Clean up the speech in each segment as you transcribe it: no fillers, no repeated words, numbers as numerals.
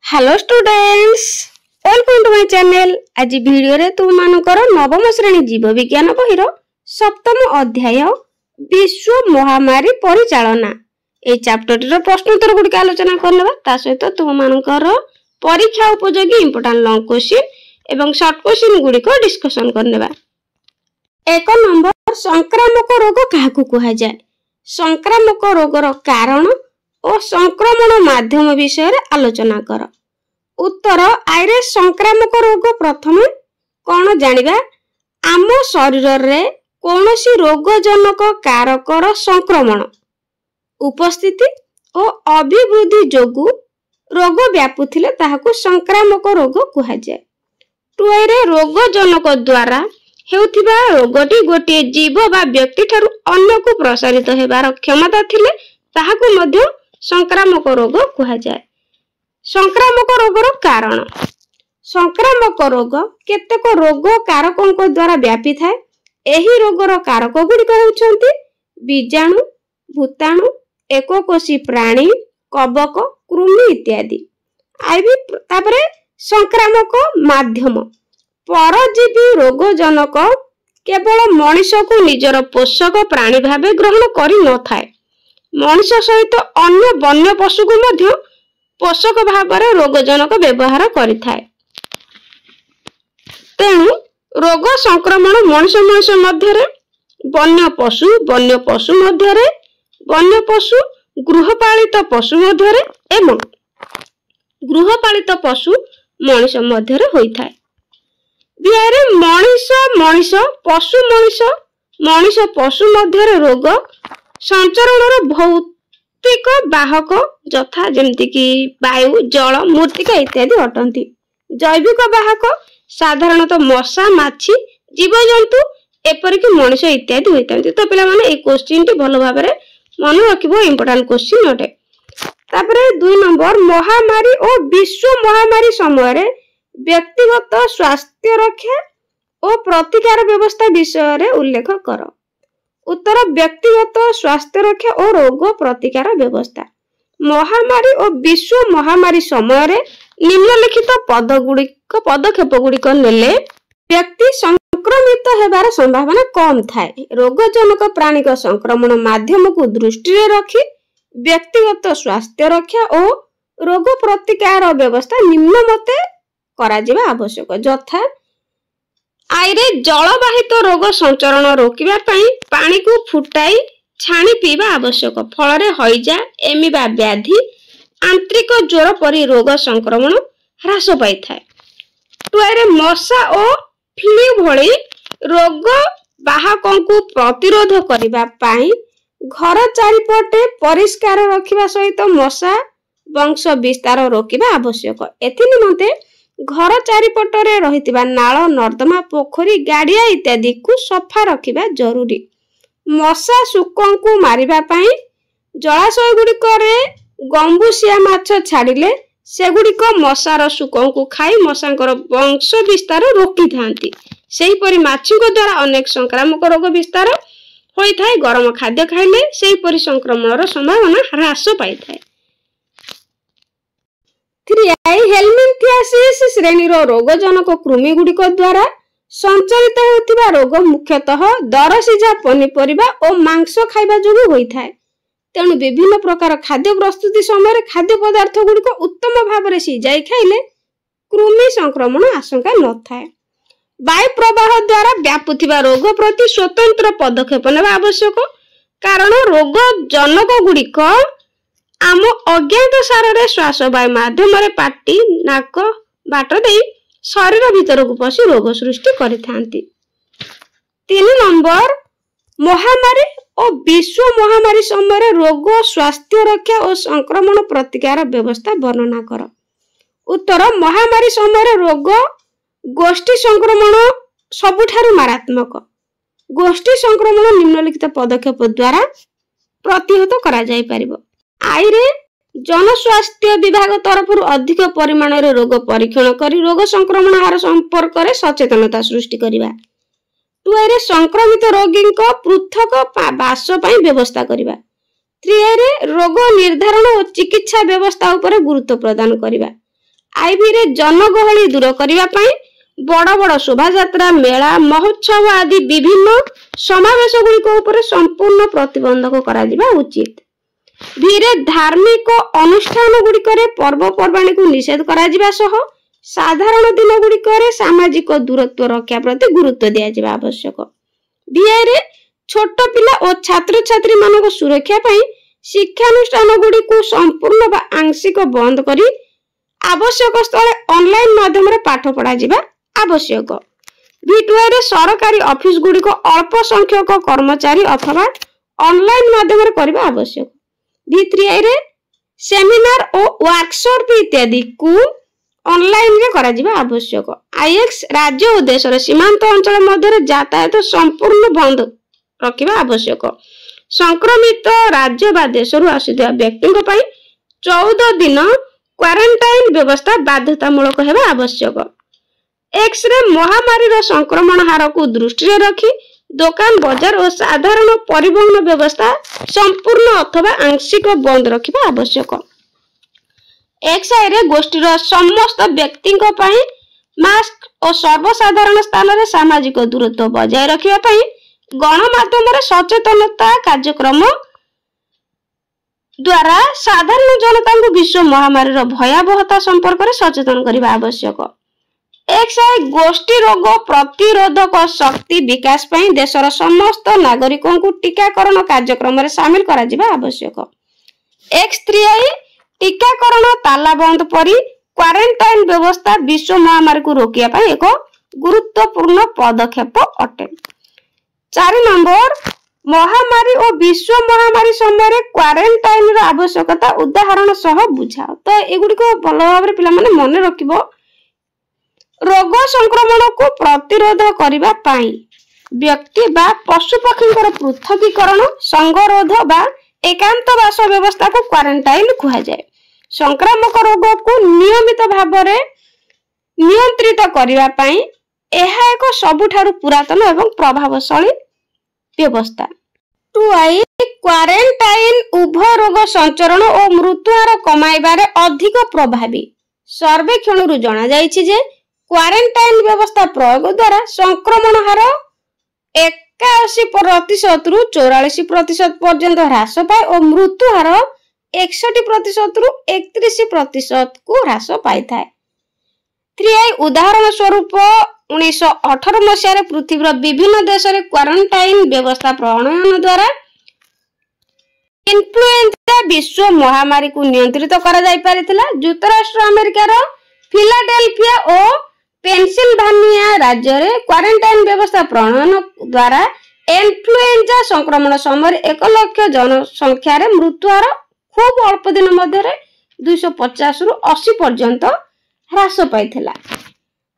Hello students, welcome to my channel. आज video रे तुम मानकर नवम श्रेणी जीव विज्ञान बहिर सप्तम अध्याय विश्व महामारी परिचालना ए चैप्टर रो प्रश्न उत्तर गुडी आलोचना करनबा। ता सहित तुम मानकर परीक्षा उपयोगी इंपोर्टेंट लॉन्ग क्वेश्चन एवं शॉर्ट क्वेश्चन गुडी को डिस्कशन करनबा। एक नंबर, संक्रामक रोग काहाकू कहा जाय? संक्रामक रोगर कारण और संक्रमण माध्यम विषय रे आलोचना कर। उत्तर, आइरे संक्रामक रोग प्रथमे कौन जानिबा? आम शरीर रे कौनसी रोगजनक कारकर संक्रमण उपस्थिति और अभिवृद्धि जोगु रोग व्यापुथिले ताहाकू संक्रामक रोग कहा जाय। टुएरे रोगजनक द्वारा हेउथिबा रोगटी गोटे जीव बा व्यक्ति ठारू अन्य को प्रसारित हेबार क्षमता थिले ताहाकू मध्य संक्रामक रोग कहा जाय। संक्रामक रोगर कारण, संक्रामक रोग केतेक रोग कारकों द्वारा व्यापी थाए। एही रोगर कारक गुड़िक हेउछन्ति बीजाणु, भूताणु, एककोषी प्राणी, कवक, कृमि इत्यादि। आइबी तापरे संक्रामक माध्यम, परजीवी रोगजनक केवल मनुष्य को निजर पोषक प्राणी भावे ग्रहण करि न थाए, मनुष्य सहित अन्य वन्य पशु को मध्य पोषक भाव रोगजनक व्यवहार करिथाए। तेणु रोग संक्रमण मनुष्य मध्य, वन्य पशु मध्य, वन्य पशु गृहपालित पशु मध्य एवं गृहपालित पशु मनुष्य मध्य होइथाए। बिहारे मनुष्य पशु मध्य रोग संचरण भौतिक बाहक यथा जेमति कि वायु, जल, मृत्तिका इत्यादि अटंती। जैविक बाहक साधारणतः मशा, माछी, जीवजंतु एपरिक मनुष्य इत्यादि होइतांती। तो पिला माने ए क्वेश्चन टी भलो भाबरे मन रखिबो, इंपोर्टेंट क्वेश्चन अटे। तापरे 2 नंबर, महामारी और विश्व महामारी समय रे व्यक्तिगत स्वास्थ्य रक्षा और प्रतिकार व्यवस्था विषय रे उल्लेख कर। उत्तर, व्यक्तिगत स्वास्थ्य रक्षा और रोग प्रतिकार व्यवस्था। महामारी और विश्व महामारी समय रे निम्नलिखित पदक्षेप गुड़िक नेले व्यक्ति संक्रमित हेबार संभावना कम थाए। रोगजनक प्राणिक संक्रमण माध्यम को दृष्टि रे रखी व्यक्तिगत स्वास्थ्य रक्षा और रोग प्रतिकार व्यवस्था निम्न मते करा जिबा आवश्यक। यथा आइरे जलवाहित रोग संचरण रोकिबा पई पानी को फुटाई छाणी पीबा आवश्यक। फलरे हईजा, एमिबा व्याधि, आंतरिक ज्वर परी रोग संक्रमण ह्रास पाई थाए। टुआरे मशा और फिली भली रोग बाहकों को प्रतिरोध करिबा पई घर चारिपटे परिष्कार रखिबा सहित मशा वंश विस्तार रोकिबा आवश्यक। एथि निमंते घर चारिपटरे रहितिबा नाଳ, नर्दमा, पोखरी, गाड़िया इत्यादि को सफा रखिबा जरूरी। मशा शुकों को मारिबा पई जलाशय गुड़िक गंबुसिया माछ छाड़िले सेगुड़िक मशार शुकों को खाई मशांकर वंश विस्तार रोकी थांती। सेहीपरि माछीक द्वारा अनेक संक्रामक रोग विस्तार होई थाए। गरम खाद्य खाइले सेहीपरि संक्रमणर संभावना ह्रास पाई थाए। 3. हेलमिंथियासिस श्रेणी रोगजनक कृमि गुड़िक द्वारा संचरित होतिबा रोग मुख्यतः दरसिझा पनीपरिबा और मांस खाइबा जोगु होई थाए। तेणु विभिन्न प्रकार खाद्य प्रस्तुति समय खाद्य पदार्थ गुड़िक उत्तम भाव में सिजाई खाइले कृमि संक्रमण आशंका न थाए। वायु प्रवाह द्वारा व्यापुथिबा रोग प्रति स्वतंत्र पदक्षेप नेबा आवश्यक, कारण रोग जनक गुड़िक आम अज्ञात सारे श्वास वायु माध्यम पाटी, नाक बाट दे शरीर भीतर को पशि रोग सृष्टि करिथांती। 3 नंबर, महामारी और विश्व महामारी समय रोग स्वास्थ्य रक्षा और संक्रमण प्रतिकार व्यवस्था वर्णना कर। उत्तर, महामारी समय रोग गोष्ठी संक्रमण सबुठारु मारात्मक। गोष्ठी संक्रमण निम्नलिखित पदक्षेप द्वारा प्रतिहत करा जाय परिबो। आइरे जनस्वास्थ्य विभाग तरफ अधिक परिमाण रे रोग परीक्षण करी रोग संक्रमण हार संपर्क रे सचेतनता सृष्टि करिबा। टुआरे संक्रमित रोगी को पृथक बास पई व्यवस्था करिबा। 3 रे रोग निर्धारण और चिकित्सा व्यवस्था ऊपर गुरुत्व प्रदान करिबा। आईवी रे जनगहली दूर करने पाई बड़ बड़ शोभायात्रा मेला महोत्सव आदि विभिन्न समावेश गुड़िक संपूर्ण प्रतिबंधक करा उचित। भीरे धार्मिक अनुष्ठान गुड़िक पर्वपर्वाणी को निषेध करा सह साधारण दिन गुड़िक सामाजिक दूरत्व रक्षा प्रति गुरुत्व दिया आवश्यक। भिआई रे छोट पिला और छात्र छात्री मानक सुरक्षा पाई शिक्षानुष्ठान गुड़ी को संपूर्ण बा आंशिक बंद करी आवश्यक स्थले ऑनलाइन माध्यम रे पाठ पढ़ा जिबा आवश्यक। भिटुआई रे सरकारी ऑफिस गुड़ी को अल्प संख्यक कर्मचारी अथवा ऑनलाइन माध्यम रे करबा आवश्यक। भित्रिआई रे सेमिनार और वर्कशॉप इत्यादि को ऑनलाइन रे करा जिबा आवश्यक। आईएक्स राज्य और देशर सीमांत अंचल मध्य यातायात संपूर्ण बंद रखिबा आवश्यक। संक्रमित राज्य बा देशरु आसिଥିବା व्यक्तिଙ୍କ ପାଇଁ 14 दिन क्वारंटाइन व्यवस्था बाध्यतामूलक हेबा आवश्यक। एक्स रे महामारी रो संक्रमण हार को दृष्टि रे रखी दुकान बाजार और साधारण परिवहन व्यवस्था संपूर्ण अथवा आंशिक बंद रखिबा आवश्यक। एक्सआई रे गोष्ठी रो समस्त व्यक्तिଙ୍କ ପାଇଁ मास्क और सर्वसाधारण स्थान रे सामाजिक दूरत्व बजाय रखिबा ପାଇଁ गणमाध्यम सचेतनता कार्यक्रम द्वारा साधारण जनता को विश्व महामारी भयावहता संपर्क में सचेतन करने आवश्यक। एक्सआई गोष्ठी रोग प्रतिरोधक शक्ति विकास ପାଇଁ देशर समस्त नागरिकों को टीकाकरण कार्यक्रम में शामिल करा आवश्यक। X3I टीकाकरण तालाबंद परी क्वारंटाइन व्यवस्था विश्व महामारी को रोकिया एक गुरुत्वपूर्ण पदक्षेप अटे। 4 नंबर महामारी और विश्व महामारी समय क्वारंटाइन आवश्यकता उदाहरण सह बुझाओ। तो एगुड़िक भल भाव पिला माने मन रखिबो। रोग संक्रमण को प्रतिरोध करने पाई व्यक्ति बा पशु पक्षी पृथकीकरण संगरोध बा एकांतवास व्यवस्था को क्वारंटाइन कहा जाए। संक्रामक रोग को नियमित भाव में नियंत्रित करने पाई यह एक सबुठारु पुरातन एवं प्रभावशाली व्यवस्था। 2I क्वारंटाइन उभय रोग संचरण और मृत्युहार कमाइबारे अधिक प्रभावी। सर्वेक्षण जना जायछि जे क्वारंटाइन व्यवस्था प्रयोग द्वारा संक्रमण हार 81% रु 44% पर्यंत ह्रास पाए और मृत्यु हार 61% रु 31% को ह्रास पाई थाए। 3I उदाहरण स्वरूप 1918 मसीह पृथ्वीर विभिन्न देश में क्वारंटाइन व्यवस्था प्रणयन द्वारा इन्फ्लुएंजा विश्व महामारी को नियंत्रित करा जाय पारिथिला। युक्तराष्ट्र अमेरिकार फिलाडेल्फिया और पेंसिल्भानिया राज्य रे क्वारंटाइन व्यवस्था प्रणयन द्वारा इन्फ्लुएंजा संक्रमण समय 1 लाख जनसंख्या रे मृत्युहार खूब अल्प दिन मध्य 250 रु 80 पर्यंत ह्रास पाइथिला।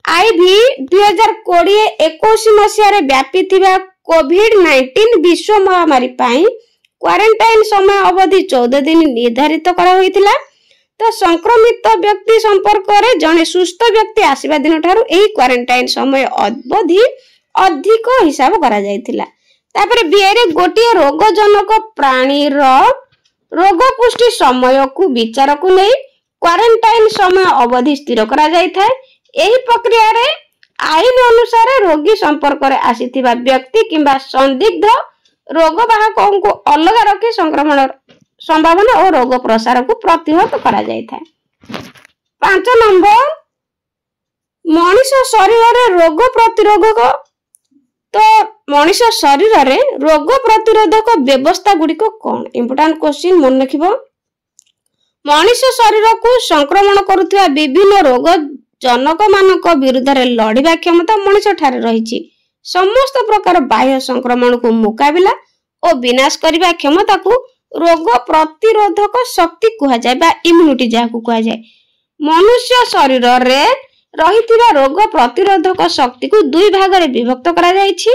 आईवी 2020-21 मसीह व्यापी कोविड-19 विश्व महामारी पाई क्वारंटाइन समय अवधि 14 दिन निर्धारित करा होइथिला। तो संक्रमित व्यक्ति संपर्क में जने सुस्थ व्यक्ति आसीबा दिन ठारू एही क्वारंटाइन समय अवधि अधिक हिसाब करा जायथिला। तापर बिआई गोटे रोगजनक प्राणी रोग पुष्टि समय को विचार को नहीं क्वारंटाइन समय अवधि स्थिर करा जायथाय। एही प्रक्रिया रे आईन अनुसार रोगी संपर्क में आसीथिबा व्यक्ति किंबा संदिग्ध रोगवाहकों को अलग रखी संक्रमण संभावना और रोग प्रसार को प्रतिहत करा जायथाय। 5 नंबर मनुष्य शरीर रे रोग प्रतिरोधक। तो मनुष्य शरीर रे रोग प्रतिरोधक व्यवस्था गुड़िक कौन इंपोर्टेंट क्वेश्चन मन रखिबो। मनुष्य शरीर को संक्रमण करुवा विभिन्न रोग जनक मानक विरुद्ध रे लड़िबा क्षमता मनुष्य ठारे रहिछि। समस्त प्रकार बाह्य संक्रमण को मुकाबिला और विनाश करने क्षमता को रोग प्रतिरोधक शक्ति कहा जाए बा इम्यूनिटी जाको कहा जाए। मनुष्य शरीर रे रहिथिबा रोग प्रतिरोधक शक्ति को 2 भाग रे विभक्त करा जायछि।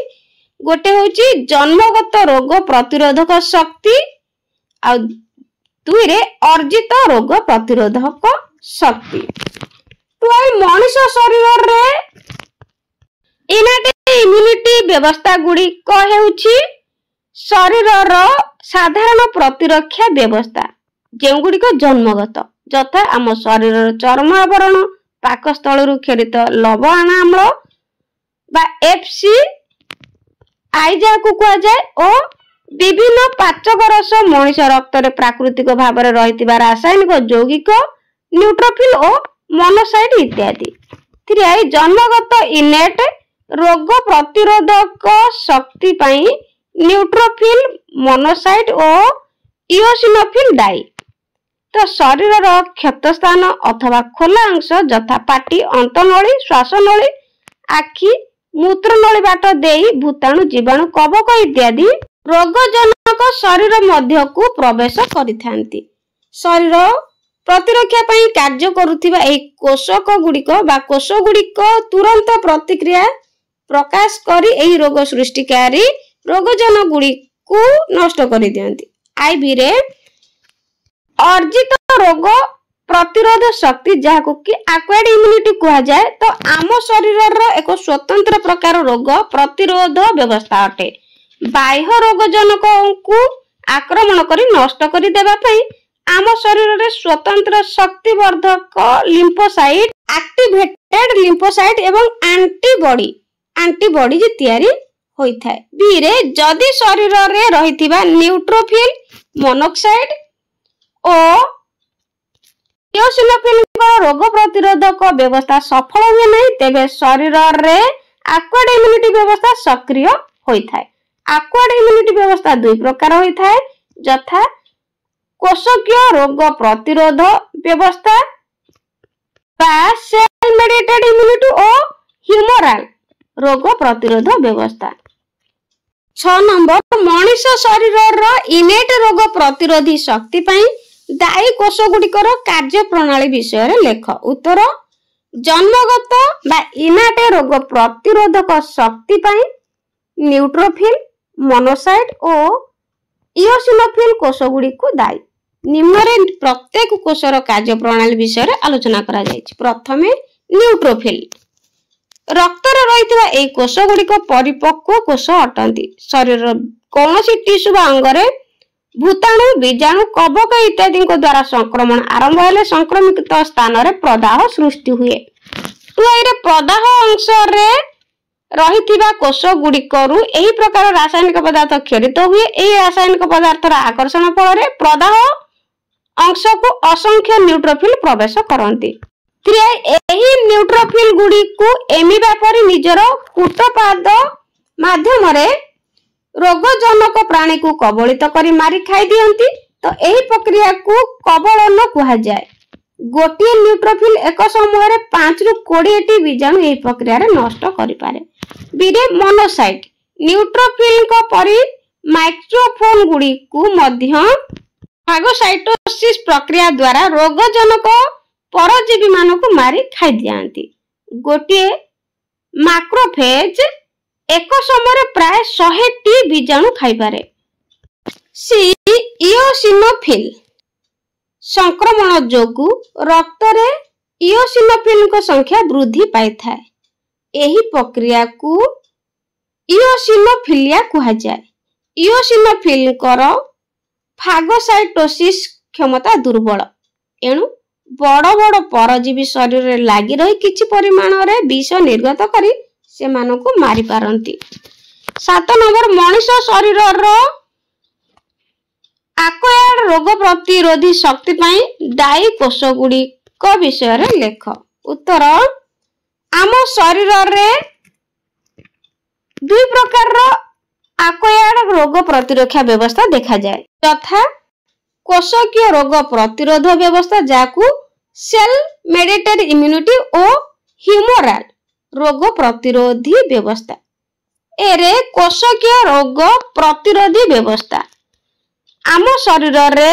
गोटे होछि जन्मगत रोग प्रतिरोधक शक्ति आ 2 रे अर्जित रोग प्रतिरोधक शक्ति। तो मनुष्य शरीर रे इम्यूनिटी व्यवस्था गुड़ी हेउछि शरीर रो साधारण प्रतिरक्षा व्यवस्था जो गुड़िक जन्मगत ଯଥା ଆମ ଶରୀରର ଚର୍ମ ଆବରଣ, ପାକସ୍ଥଳରୁ କ୍ଷରିତ ଲବଣ ଆମ୍ଳ ବା FCI ଯାହାକୁ କୁହାଯାଏ ଓ ବିଭିନ୍ନ ପାଚକ ରସ ମଣିଷ ରକ୍ତରେ ପ୍ରାକୃତିକ ଭାବରେ ରହିଥିବା ରାସାୟନିକ ଯୌଗିକ ନ୍ୟୁଟ୍ରୋଫିଲ ଓ ମନୋସାଇଟ ଇତ୍ୟାଦି। 3 ଜନ୍ମଗତ ଇନେଟ ରୋଗ ପ୍ରତିରୋଧକ ଶକ୍ତି ପାଇଁ ନ୍ୟୁଟ୍ରୋଫିଲ, ମନୋସାଇଟ ଓ ଇଓସିନୋଫିଲ ଦାୟୀ। ତ ଶରୀରର କ୍ଷତସ୍ଥାନ ଅଥବା ଖୋଲା ଅଂଶ ଯଥା ପାଟି, ଅନ୍ତନଳୀ, ଶ୍ୱାସନଳୀ, ଆଖି, ମୂତ୍ରନଳୀ ବାଟ ଦେଇ ଭୂତାଣୁ, ଜୀବାଣୁ, କବକ ଇତ୍ୟାଦି ରୋଗଜନକ ଶରୀର ମଧ୍ୟକୁ ପ୍ରବେଶ କରିଥାନ୍ତି। ଶରୀର ପ୍ରତିରକ୍ଷା ପାଇଁ କାର୍ଯ୍ୟ କରୁଥିବା ଏହି କୋଷକ ଗୁଡିକ ବା କୋଷ ଗୁଡିକ ତୁରନ୍ତ ପ୍ରତିକ୍ରିୟା ପ୍ରକାଶ କରି ଏହି ରୋଗ ସୃଷ୍ଟିକାରୀ ରୋଗଜନ ଗୁଡିକୁ ନଷ୍ଟ କରିଦିଅନ୍ତି। ଆଇଭିରେ ଅର୍ଜିତ ରୋଗ ପ୍ରତିରୋଧ ଶକ୍ତି ଯାହାକୁ କି ଆକ୍ୱାର୍ଡ ଇମ୍ୟୁନିଟି କୁହାଯାଏ, ତ ଆମ ଶରୀରର ଏକ ସ୍ୱତନ୍ତ୍ର ପ୍ରକାର ରୋଗ ପ୍ରତିରୋଧ ବ୍ୟବସ୍ଥା ଅଟେ। ବାହ୍ୟ ରୋଗଜନକଙ୍କୁ ଆକ୍ରମଣ କରି ନଷ୍ଟ କରିଦେବା ପାଇଁ ଆମ ଶରୀରରେ ସ୍ୱତନ୍ତ୍ର ଶକ୍ତିବର୍ଦ୍ଧକ ଲିମ୍ଫୋସାଇଟ, ଆକ୍ଟିଭେଟେଡ ଲିମ୍ଫୋସାଇଟ ଏବଂ ଆଣ୍ଟିବଡି ତିଆରି ହୋଇଥାଏ। ବିରେ ଯଦି ଶରୀରରେ ରହିଥିବା ନ୍ୟୁଟ୍ରୋଫିଲ, ମନୋସାଇଟ ଓ ଇଓସିନୋଫିଲଙ୍କ ରୋଗ ପ୍ରତିରୋଧକ ବ୍ୟବସ୍ଥା ସଫଳ ହୁଏ ନାହିଁ, ତେବେ ଶରୀରରେ ଆକ୍ୱାର୍ଡ ଇମ୍ୟୁନିଟି ବ୍ୟବସ୍ଥା ସକ୍ରିୟ ହୋଇଥାଏ। ଆକ୍ୱାର୍ଡ ଇମ୍ୟୁନିଟି ବ୍ୟବସ୍ଥା 2 ପ୍ରକାର ହୋଇଥାଏ, ଯଥା କୋଷକୀୟ ରୋଗ ପ୍ରତିରୋଧ ବ୍ୟବସ୍ଥା ବା ସେଲ ମେଡିଏଟେଡ ଇମ୍ୟୁନିଟି ଓ ହ୍ୟୁମରାଲ ରୋଗ ପ୍ରତିରୋଧ ବ୍ୟବସ୍ଥା। 6 ନମ୍ବର ମଣିଷ ଶରୀରର ଇନେଟ ରୋଗ ପ୍ରତିରୋଧୀ ଶକ୍ତି ପାଇଁ ଦାୟୀ କୋଷ ଗୁଡିକର କାର୍ଯ୍ୟ ପ୍ରଣାଳୀ ବିଷୟରେ ଲେଖ। ଉତ୍ତର ଜନ୍ମଗତ ବା ଇନାଟ ରୋଗ ପ୍ରତିରୋଧକ ଶକ୍ତି ପାଇଁ ନ୍ୟୁଟ୍ରୋଫିଲ, ମନୋସାଇଟ ଓ ଇଓସିନୋଫିଲ କୋଷ ଗୁଡିକୁ ଦାୟୀ। ନିମ୍ନରେ ପ୍ରତ୍ୟେକ କୋଷର କାର୍ଯ୍ୟ ପ୍ରଣାଳୀ ବିଷୟରେ ଆଲୋଚନା କରାଯାଇଛି। ପ୍ରଥମେ ନ୍ୟୁଟ୍ରୋଫିଲ। ରକ୍ତରେ ରହିଥିବା ଏହି କୋଷ ଗୁଡିକ ପରିପକ୍ୱ କୋଷ ଅଟନ୍ତି। ଶରୀରର କୌଣସି ଟିସ୍ୟୁ ବା ଅଙ୍ଗରେ ଭୂତାଣୁ, ବୀଜାଣୁ, କବକ ଇତ୍ୟାଦିଙ୍କ ଦ୍ୱାରା ସଂକ୍ରମଣ ଆରମ୍ଭ ହେଲେ ସଂକ୍ରମିତ ସ୍ଥାନରେ ପ୍ରଦାହ ସୃଷ୍ଟି ହୁଏ। 2 ପ୍ରଦାହ ଅଂଶରେ ରହିଥିବା କୋଷ ଗୁଡିକରୁ ଏହି ପ୍ରକାର ରାସାୟନିକ ପଦାର୍ଥ କ୍ଷରିତ ହୁଏ। ଏହି ରାସାୟନିକ ପଦାର୍ଥର ଆକର୍ଷଣ ଫଳରେ ପ୍ରଦାହ ଅଂଶକୁ ଅସଂଖ୍ୟ ନ୍ୟୁଟ୍ରୋଫିଲ ପ୍ରବେଶ କରନ୍ତି। 3 ଏହି ନ୍ୟୁଟ୍ରୋଫିଲ ଗୁଡିକୁ ଏମିବା ପରି ନିଜର କୂଟପାଦ ମାଧ୍ୟମରେ ରୋଗଜନକ ପ୍ରାଣୀକୁ କବଳିତ କରି ମାରି ଖାଇଦିଅନ୍ତି। ତ ଏହି ପ୍ରକ୍ରିୟାକୁ କବଳନ କୁହାଯାଏ। ଗୋଟିଏ ନ୍ୟୁଟ୍ରୋଫିଲ ଏକ ସମୟରେ 5 ରୁ 20ଟି ବୀଜାଣୁ ଏହି ପ୍ରକ୍ରିୟାରେ ନଷ୍ଟ କରିପାରେ। ବିରେ ମନୋସାଇଟ। ନ୍ୟୁଟ୍ରୋଫିଲଙ୍କ ପରି ମାଇକ୍ରୋଫୋନ ଗୁଡିକୁ ମଧ୍ୟ ଫାଗୋସାଇଟୋସିସ ପ୍ରକ୍ରିୟା ଦ୍ୱାରା ରୋଗଜନକ ପରଜୀବୀ ମାନଙ୍କୁ ମାରି ଖାଇଦିଅନ୍ତି। ଗୋଟିଏ ମାକ୍ରୋଫେଜ ଏକ ସମୟରେ ପ୍ରାୟ 100ଟି ବୀଜାଣୁ ଖାଇପାରେ। ଇଓସିନୋଫିଲ ସଂକ୍ରମଣ ଯୋଗୁଁ ରକ୍ତରେ ଇଓସିନୋଫିଲଙ୍କ ସଂଖ୍ୟା ବୃଦ୍ଧି ପାଇଥାଏ। ଏହି ପ୍ରକ୍ରିୟାକୁ ଇଓସିନୋଫିଲିଆ କୁହାଯାଏ। ଇଓସିନୋଫିଲଙ୍କର ଫାଗୋସାଇଟୋସିସ କ୍ଷମତା ଦୁର୍ବଳ, ଏଣୁ ବଡ଼ ବଡ଼ ପରଜୀବୀ ଶରୀରରେ ଲାଗି ରହି କିଛି ପରିମାଣରେ ବିଷ ନିର୍ଗତ କରି ସେମାନଙ୍କୁ ମାରିପାରନ୍ତି। 7 ନମ୍ବର ମଣିଷ ଶରୀରର ଆକ୍ୱାର୍ଡ ରୋଗ ପ୍ରତିରୋଧୀ ଶକ୍ତି ପାଇଁ ଦାୟୀ କୋଷ ଗୁଡିକ ବିଷୟରେ ଲେଖ। ଉତ୍ତର ଆମ ଶରୀରରେ 2 ପ୍ରକାରର ଆକ୍ୱାର୍ଡ ରୋଗ ପ୍ରତିରକ୍ଷା ବ୍ୟବସ୍ଥା ଦେଖାଯାଏ, ଯଥା କୋଷକୀୟ ରୋଗ ପ୍ରତିରୋଧ ବ୍ୟବସ୍ଥା ଯାହାକୁ ସେଲ ମେଡିଏଟେଡ ଇମ୍ୟୁନିଟି ଓ ହ୍ୟୁମରାଲ ରୋଗ ପ୍ରତିରୋଧୀ ବ୍ୟବସ୍ଥା। ଏରେ କୋଷକୀୟ ରୋଗ ପ୍ରତିରୋଧୀ ବ୍ୟବସ୍ଥା ଆମ ଶରୀରରେ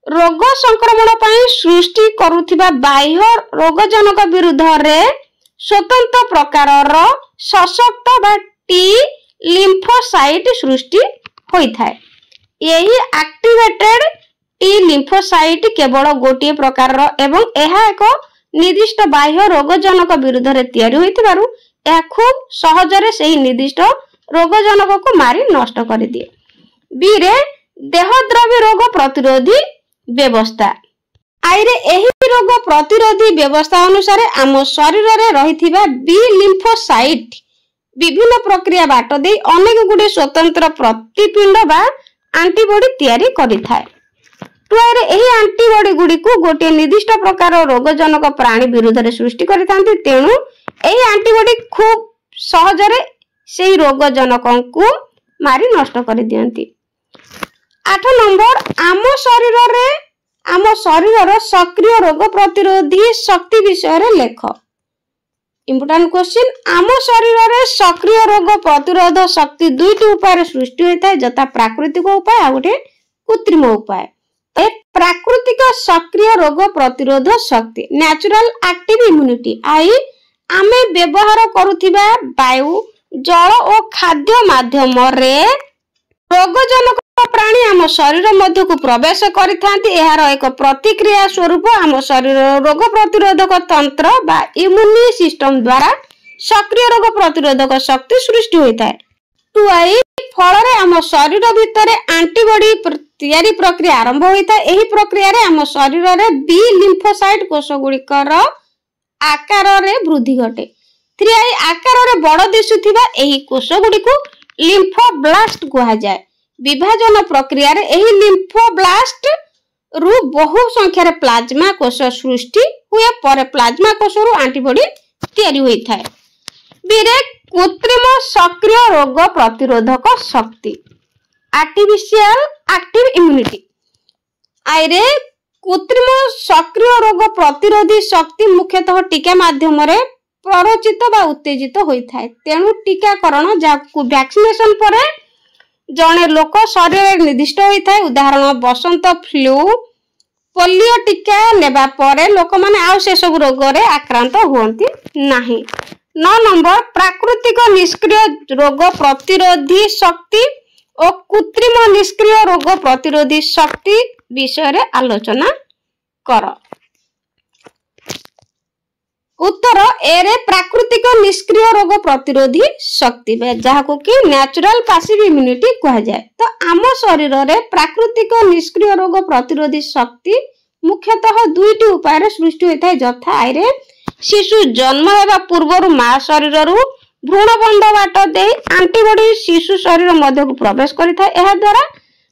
ରୋଗ ସଂକ୍ରମଣ ପାଇଁ ସୃଷ୍ଟି କରୁଥିବା ବାହ୍ୟ ରୋଗଜନକ ବିରୁଦ୍ଧରେ ସ୍ୱତନ୍ତ୍ର ପ୍ରକାରର ସଶକ୍ତ ବା ଟି ଲିମ୍ଫୋସାଇଟ ସୃଷ୍ଟି ହୋଇଥାଏ। ଏହି ଆକ୍ଟିଭେଟେଡ ଟି ଲିମ୍ଫୋସାଇଟ କେବଳ ଗୋଟିଏ ପ୍ରକାରର ଏବଂ ଏହା ଏକ ନିର୍ଦ୍ଦିଷ୍ଟ ବାହ୍ୟ ରୋଗଜନକ ବିରୁଦ୍ଧରେ ତିଆରି ହୋଇଥିବାରୁ ଏହା ଖୁବ ସହଜରେ ସେହି ନିର୍ଦ୍ଦିଷ୍ଟ ରୋଗଜନକକୁ ମାରି ନଷ୍ଟ କରିଦିଏ। ବିରେ ଦେହଦ୍ରବୀ ରୋଗ ପ୍ରତିରୋଧୀ ବ୍ୟବସ୍ଥା। आईरे एही रोग प्रतिरोधी व्यवस्था अनुसार आम शरीर रे रहिथिबा बी लिम्फोसाइट विभिन्न प्रक्रिया बाट दे अनेक गुडे स्वतंत्र प्रतिपिंड बा एंटीबॉडी तैयारी करिथाय। टुआरे एही एंटीबॉडी गुडी को गोटे निर्दिष्ट प्रकार रोगजनक प्राणी विरुद्ध रे सृष्टि करिथांती। तेणु एही एंटीबॉडी खूब सहज रे सेही रोगजनक को मारी नष्ट कर दियंती। 8 नंबर आम शरीर सक्रिय रोग प्रतिरोधी शक्ति विषय रे लेख। इम्पोर्टेंट क्वेश्चन आम शरीर रे सक्रिय रोग प्रतिरोध शक्ति दुईटी उपाय सृष्टि होता है, जता प्राकृतिक उपाय आ गोटे कृत्रिम उपाय। प्राकृतिक सक्रिय रोग प्रतिरोध शक्ति नेचुरल एक्टिव इम्यूनिटी आई आमे व्यवहार करुथिबा वायु जल और खाद्य माध्यम रे रोगजनक प्राणी आम शरीर मध्य को प्रवेश करिथांती। एहार एक प्रतिक्रिया स्वरूप आम शरीर रोग प्रतिरोधक तंत्र बा इम्यूनि सिस्टम द्वारा सक्रिय रोग प्रतिरोधक शक्ति सृष्टि होता है। टुआई फल रे आम शरीर भितर एंटीबॉडी तैयारी प्रक्रिया आरंभ होता है। एही प्रक्रिया रे आम शरीर रे बी लिम्फोसाइट कोष गुड़िकर आकार रे वृद्धि घटे। 3 आकार रे बड़ दिसुथिबा एही कोष गुडी को लिम्फोब्लास्ट कहा जाय। विभाजन प्रक्रिया रे एही लिम्फोब्लास्ट रु बहु संख्या रे प्लाज्मा कोष सृष्टि हुए पर प्लाज्मा कोष रु एंटीबॉडी तैयारी होता है। बीरे कृत्रिम सक्रिय रोग प्रतिरोधक शक्ति आर्टिफिशियल एक्टिव इम्यूनिटी आईरे कृत्रिम सक्रिय रोग प्रतिरोधी शक्ति मुख्यतः टीका माध्यम रे प्ररोचित बा उत्तेजित होता है। तेणु टीकाकरण जाकु वैक्सीनेशन पर जने लोक शरीर निर्दिष्ट होता है। उदाहरण बसंत फ्लू पोलियो टीका नेबा परे लोक माने आउ से सब रोग रे आक्रांत होंती नाही। 9 नंबर प्राकृतिक निष्क्रिय रोग प्रतिरोधी शक्ति और कृत्रिम निष्क्रिय रोग प्रतिरोधी शक्ति विषय रे आलोचना कर। उत्तर ए रे प्राकृतिक निष्क्रिय रोग प्रतिरोधी शक्ति जहाको कि नेचुरल पैसिव इम्यूनिटी कहा जाए। तो आम शरीर रे प्राकृतिक निष्क्रिय रोग प्रतिरोधी शक्ति मुख्यतः दुईटी उपाय रे सृष्टि होता है। जथा आईरे शिशु जन्म हेबा पूर्व मां शरीर रु भ्रूणबंध बाट दे एंटीबॉडी शिशु शरीर मध्य को प्रवेश करिथाय। एहा द्वारा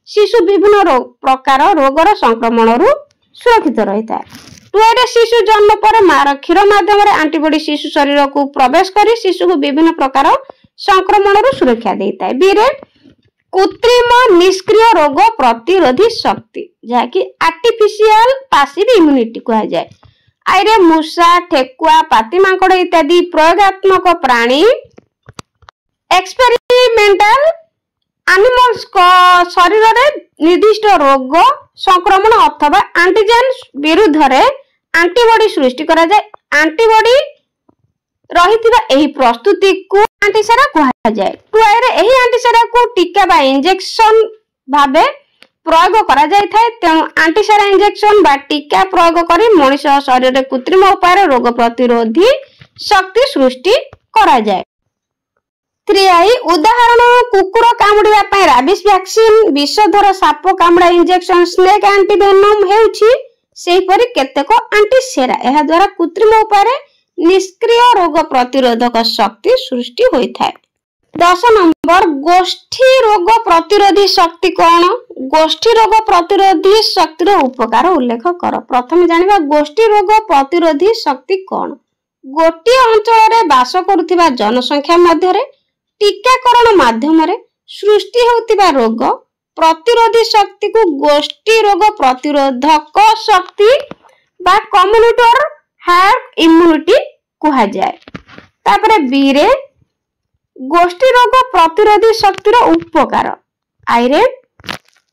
शिशु विभिन्न प्रकार रोगर संक्रमण रु सुरक्षित रहता है। टुआरे शिशु जन्म पर मार क्षीर माध्यम रे एंटीबॉडी शिशु शरीर को प्रवेश करी शिशु को विभिन्न प्रकार संक्रमण रु सुरक्षा देता है। बीरे कृत्रिम निष्क्रिय रोग प्रतिरोधी शक्ति जाकी आर्टिफिशियल पैसिव इम्यूनिटी कहा जाए। आईरे मूषा ठेकुआ पाती मांकड़ इत्यादि प्रयोगात्मक प्राणी एक्सपेरिमेंटल एनिमल्स को शरीर रे निर्दिष्ट रोग संक्रमण अथवा एंटीजन विरुद्ध रे एंटीबॉडी सृष्टि करा जाए। एंटीबॉडी रहिथिबा एही प्रस्तुति को एंटीसेरा कहा जाए। टुआरे एही एंटीसेरा को टीका बा इंजेक्शन भाबे प्रयोग करा जाय थाए। तेणु एंटीसेरा इंजेक्शन बा टीका प्रयोग करी मनुष्य शरीर रे कृत्रिम उपाय रोग प्रतिरोधी शक्ति सृष्टि करा जाय। 3 उदाहरण कुकुर कामुडिबा पय राबिस वैक्सीन विषधर साप कामुडा इंजेक्शन स्नेक एंटीवेनम हेउछि सेहि परि केतेक एंटीसेरा। एहा द्वारा कृत्रिम उपाय निष्क्रिय रोग प्रतिरोधक शक्ति सृष्टि होइथाय। 10 नंबर गोष्ठी रोग प्रतिरोधी शक्ति कौन? गोष्ठी रोग प्रतिरोधी शक्तिर उपकार उल्लेख कर। प्रथम जानिबा गोष्ठी रोग प्रतिरोधी शक्ति कौन? गोटिए अंचल रे बास करुथिबा जनसंख्या मध्य रे टीकाकरण माध्यम रे सृष्टि होतिबा रोग प्रतिरोधी शक्ति को गोष्ठी रोग प्रतिरोधक शक्ति बा कम्युनिटी हार्ड इम्यूनिटी कहा जाए। तापरे बी रे गोष्ठी रोग प्रतिरोधी शक्तिर उपकार आईरे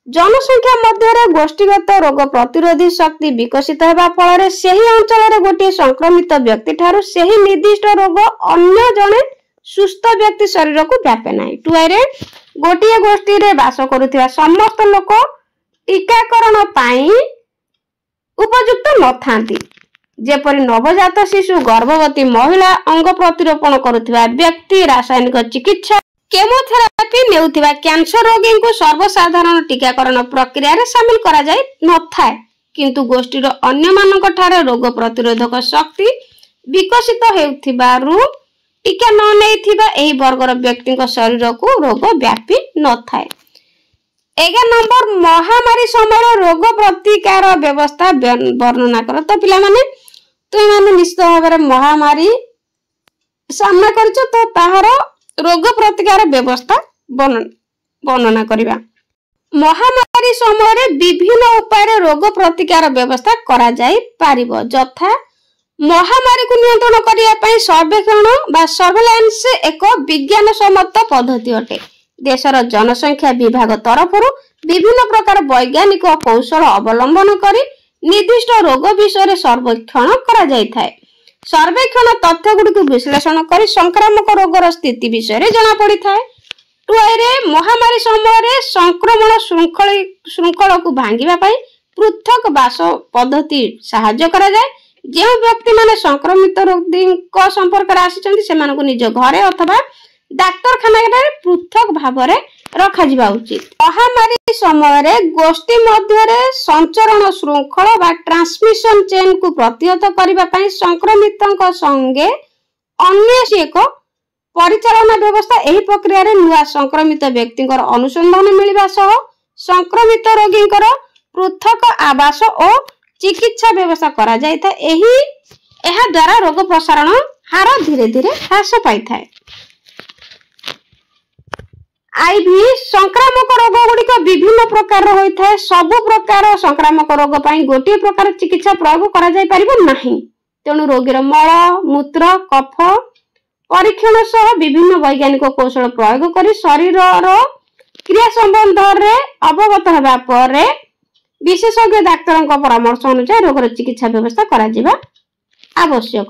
जनसंख्या मध्य गोष्ठीगत रोग प्रतिरोधी शक्ति विकसित होगा फल सेही अंचल गोटे संक्रमित व्यक्ति ठारू सेही निर्दिष्ट रोग अन्य जने सुस्थ व्यक्ति शरीर को व्यापे नहीं। टुआरे गोटे गोष्ठी रे बास करुथिबा समस्त लोक टीकाकरण पाई उपयुक्त नथांती। जेपरि नवजात शिशु गर्भवती महिला अंग प्रतिरोपण करुथिबा व्यक्ति रासायनिक चिकित्सा केमोथेरापी नेउथिबा कैंसर रोगी को सर्वसाधारण टीकाकरण प्रक्रिया रे शामिल करा जाय नथाय। किंतु गोष्ठीर अन्यमानक ठारे रोग प्रतिरोधक शक्ति विकसित हेउथिबारु टीका न नेइथिबा एही वर्गर व्यक्ति शरीर को रोग व्यापी न थाए। 11 नंबर महामारी समय रोग प्रतिकार व्यवस्था वर्णना कर। तो पिला माने तुम माने निश्चित भाव में महामारी सामना करछ तो ताहार रोग प्रतिकार व्यवस्था वर्णना करिबा। महामारी समय विभिन्न उपाय रोग प्रतिकार व्यवस्था करा जाई पारिबो, यथा महामारी को नियंत्रण करिया पई सर्वेक्षण बा सर्वेलांस एक विज्ञान सम्मत पद्धति अटे। देशर जनसंख्या विभाग तरफ विभिन्न प्रकार वैज्ञानिक कौशल अवलंबन करी निर्दिष्ट रोग विषय सर्वेक्षण करा जाय थाए। सर्वेक्षण तथ्य गुडी को विश्लेषण करी संक्रामक रोगर स्थिति विषय जना पड़ी थाए। टुआईरे महामारी समय संक्रमण श्रृंखल को भांगिबा पई पृथक बास पद्धति सहाय्य करा जाय। जो व्यक्ति माने संक्रमित रोगी संपर्क में आसी सेमानकु निज घरे अथवा डाक्तरखाना पृथक भाव में रखा जिबा उचित। महामारी समय गोष्ठी मध्य संचरण श्रृंखल बा ट्रांसमिशन चेन को प्रतिहत करबा पई संक्रमित संगे अन्य एक परिचालन व्यवस्था एही प्रक्रिया रे नुआ संक्रमित व्यक्ति अनुसंधान मिलवा सह संक्रमित रोगी पृथक आवास और चिकित्सा व्यवस्था करा जाय था। एहा द्वारा रोग प्रसारण हार धीरे धीरे ह्रास पाई थाए। आईवी संक्रामक रोग गुड़िक विभिन्न प्रकार होता है। सबु प्रकार संक्रामक रोग पाई गोटे प्रकार चिकित्सा प्रयोग करा जाय परिबो नाही। तेणु रोगीर मल मूत्र कफ परीक्षण सह विभिन्न वैज्ञानिक कौशल प्रयोग करी शरीर क्रिया संबंध रे अवगत हेबा परे विशेषज्ञ डाक्तर परामर्श अनुसार रोगर चिकित्सा व्यवस्था करा जिबा आवश्यक।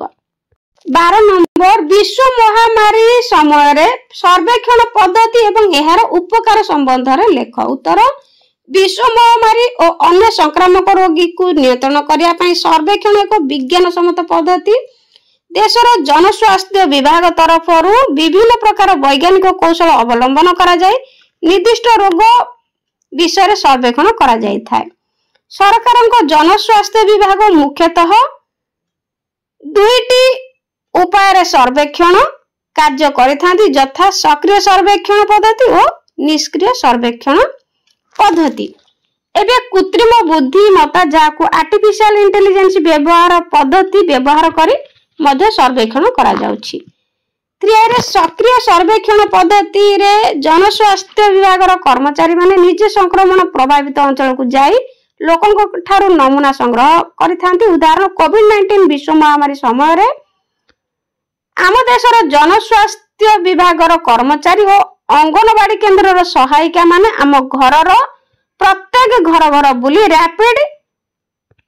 12 नंबर विश्व महामारी समय सर्वेक्षण पद्धति एवं एहार उपकार संबंध रे लेख। उत्तर विश्व महामारी और अन्य संक्रामक रोगी को नियंत्रण करिया पई सर्वेक्षण एक विज्ञान सम्मत पद्धति देशर जनस्वास्थ्य विभाग तरफ विभिन्न प्रकार वैज्ञानिक कौशल अवलंबन करा जाय। निर्दिष्ट रोग विषय सर्वेक्षण करा जाय थाए। सरकार जनस्वास्थ्य विभाग मुख्यतः दुईटी उपाय सर्वेक्षण कार्य करिथांती, यथा सक्रिय सर्वेक्षण पद्धति और निष्क्रिय सर्वेक्षण पद्धति। एबे कृत्रिम बुद्धिमत्ता जाको आर्टिफिशियल इंटेलिजेंस व्यवहार पद्धति व्यवहार करी मध्य सर्वेक्षण करा जाउछि। क्रियारे सक्रिय सर्वेक्षण पद्धति रे जनस्वास्थ्य विभाग कर्मचारी माने निजे संक्रमण प्रभावित अंचल को जाई लोकों ठारू नमूना संग्रह करिथांती। उदाहरण कोविड-19 विश्व महामारी समय रे आम देशर जनस्वास्थ्य विभाग कर्मचारी और अंगनवाड़ी केन्द्र सहायिका माने आम घरर प्रत्येक घर घर बुली रैपिड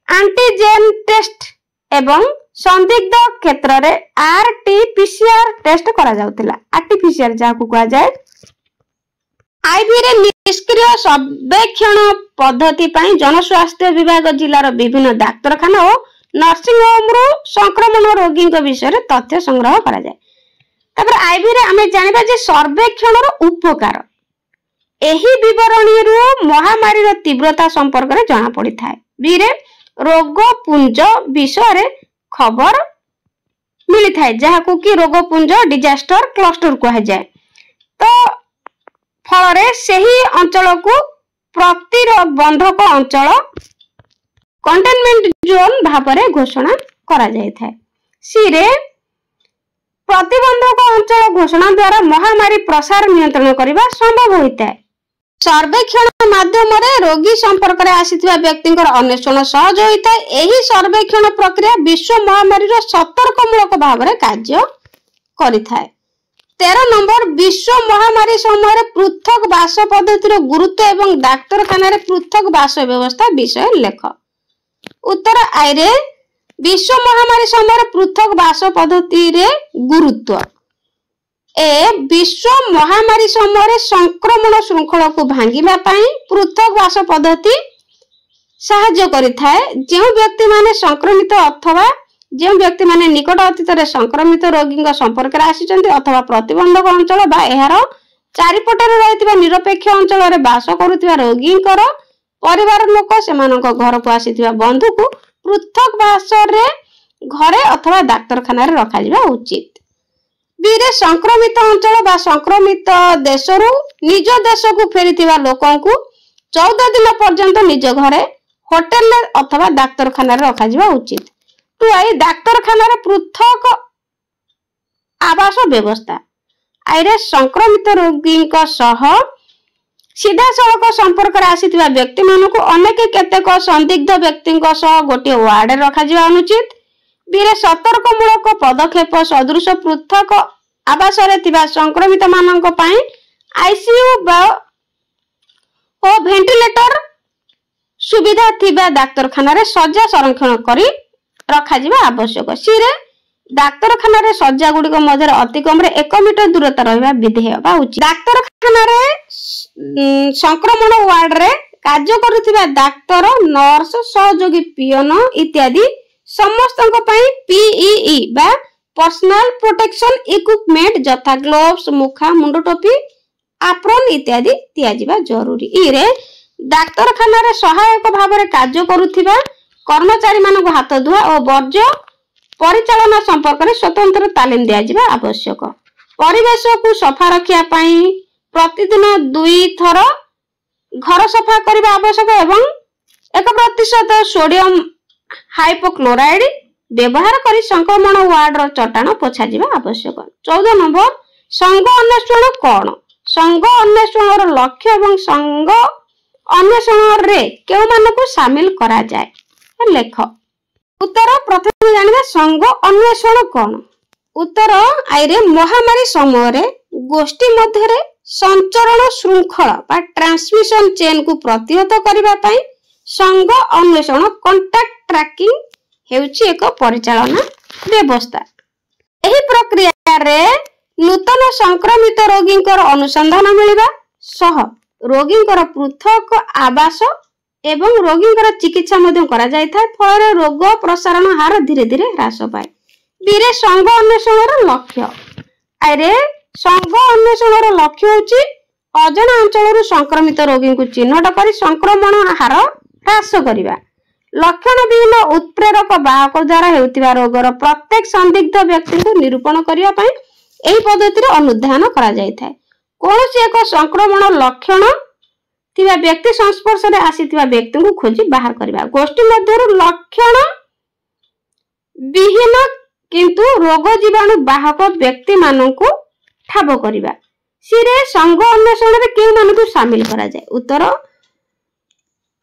एंटीजेन टेस्ट एवं संदिग्ध क्षेत्र रे आरटीपीसीआर टेस्ट करा जाउतिला। आरटीपीसीआर जाको कहा जाय। आईवी रे निष्क्रिय सर्वेक्षण पद्धति पई जनस्वास्थ्य विभाग जिलार विभिन्न डाक्तरखाना और नर्सिंग होम रु संक्रमण रोगी विषय रे तथ्य संग्रह करा जाय। तापर आईवी रे आमे जानिबा जे सर्वेक्षण रो उपकार एही विवरणी रु महामारी रो तीव्रता संपर्क रे जाना पड़ी थाए। बी रे रोग पुंज विषय रे खबर मिली थाए जहाकू कि रोग पुंज डिजास्टर क्लस्टर कहा जाए। तो फल सही अंचल को प्रतिबंधक अंचल कंटेनमेंट जोन भाव में घोषणा करा जाय थाए। सी रे प्रतिबंधक अंचल घोषणा द्वारा महामारी प्रसार नियंत्रण करने संभव होता है। सर्वेक्षण माध्यम रोगी संपर्क में आसीथिबा व्यक्तिंकर अन्वेषण सहज होता है। एही सर्वेक्षण प्रक्रिया विश्व महामारी सतर्कमूलक भाव में कार्य करिथाए। 13 नंबर विश्व महामारी समय पृथक बास पद्धतिर गुरुत्व एवं डाक्तरखाना पृथक बास व्यवस्था विषय लेख। उत्तर आईरे विश्व महामारी समय पृथक बास पद्धतिर गुरुत्व ए विश्व महामारी समय संक्रमण श्रृंखला को भांगिबा पई पृथक बास पद्धति सहाय्य करिथाए। जो व्यक्ति माने संक्रमित अथवा जो व्यक्ति माने निकट अतीत रे संक्रमित रोगी संपर्क रे आसीचंती अथवा प्रतिबंधक अंचल बा एहार चारिपटे रहितबा निरपेक्ष अंचल रे बास करुतिबा रोगींकर परिवार लोक सेमानक घर को आसीथिबा बंधु को पृथक बासरे घरे अथवा डाक्तरखाना रे रखा जिबा उचित। बीरे संक्रमित अंचल बा संक्रमित देशरू निज देश को फेरिथिबा लोकन को 14 दिन पर्यंत निज घरे होटेल अथवा डाक्तरखाना रे रखा जिबा उचित। टू आई डाक्तरखाना रे पृथक आवास व्यवस्था आइरे संक्रमित रोगी सह सीधा सड़क संपर्क आसीथिबा व्यक्ति मानक अनेक केतेक संदिग्ध व्यक्ति गोटे वार्ड रखा जिबा अनुचित। बीरे सतर्कमूलक पदक्षेप सदृश पृथक आवास संक्रमित मानक पई आईसीयू और वेंटिलेटर सुविधा थिबा डाक्तरखाना रे सज्जा संरक्षण करी रखा जिबा आवश्यक। सिरे डाक्तरखाना रे सज्जा गुडी को मध्य अति कम रे 1 मीटर दूरता रहबा विधेय बा उचित। डाक्तरखाना रे संक्रमण वार्ड रे कार्य करुथिबा डाक्तर नर्स सहयोगी पियन इत्यादि समस्त पीईई बा पर्सनल प्रोटेक्शन इक्विपमेंट जथा ग्लोव्स मुखा मुंड टोपी एप्रन इत्यादि दिया जिबा जरूरी। इरे डाक्तरखाना रे सहायक भाव रे कार्य करुथिबा कर्मचारी मानक हाथ धुआ और वर्ज्य परिचालना संपर्क में स्वतंत्र तालीम दिया जिबा आवश्यक। परिवेश को सफा रखिया पई प्रतिदिन 2 थर घर सफा करबा आवश्यक एवं 1% सोडियम हाइपोक्लोराइड व्यवहार करी संक्रमण वार्ड रो चट्टाण पोछा जिबा आवश्यक। 14 नंबर संघ अन्वेषण कौन? संघ अन्वेषण रो लक्ष्य एवं संघ अन्वेषण रे केउ मानकु शामिल करा जाय लेख। उत्तर प्रथम जानिबा संघ अन्वेषण कौन? उत्तर आइरे महामारी समय रे गोष्ठी मध्य रे संचरण श्रृंखला बा ट्रांसमिशन चेन को प्रतिहत करिबा पई संघ अन्वेषण कांटेक्ट ट्रैकिंग हेउची एक परिचालना व्यवस्था। एही प्रक्रिया रे नूतन संक्रमित रोगींकर अनुसंधान मिलिबा सह रोगींकर पृथक आवास एवं रोगींकर चिकित्सा मध्य करा जाय थाय फल रोग प्रसारण हार धीरे धीरे ह्रास पाए। बीरे संघ अन्वेषण रो लक्ष्य आइरे संघ अन्वेषण रो लक्ष्य होची अजणा अंचल संक्रमित रोगी को चिन्हट करी संक्रमण हार ह्रास करिबा। लक्षण विहीन उत्प्रेरक बाहक द्वारा हेउतिबा रोगर प्रत्येक संदिग्ध व्यक्ति को निरूपण करिया पई एही पद्धति रे अनुध्यान करा जाय थाय। कोनोसी एक संक्रमण लक्षण थिबा व्यक्ति संस्पर्श रे आसीथिबा व्यक्ति को खोजी बाहर करिबा। गोष्ठी मध्य लक्षण विहीन किंतु रोग जीवाणु बाहक व्यक्ति मानकु ठाब करिबा। सिरे संघ अन्वेषण रे केउ मानकु शामिल करा जाय। उत्तर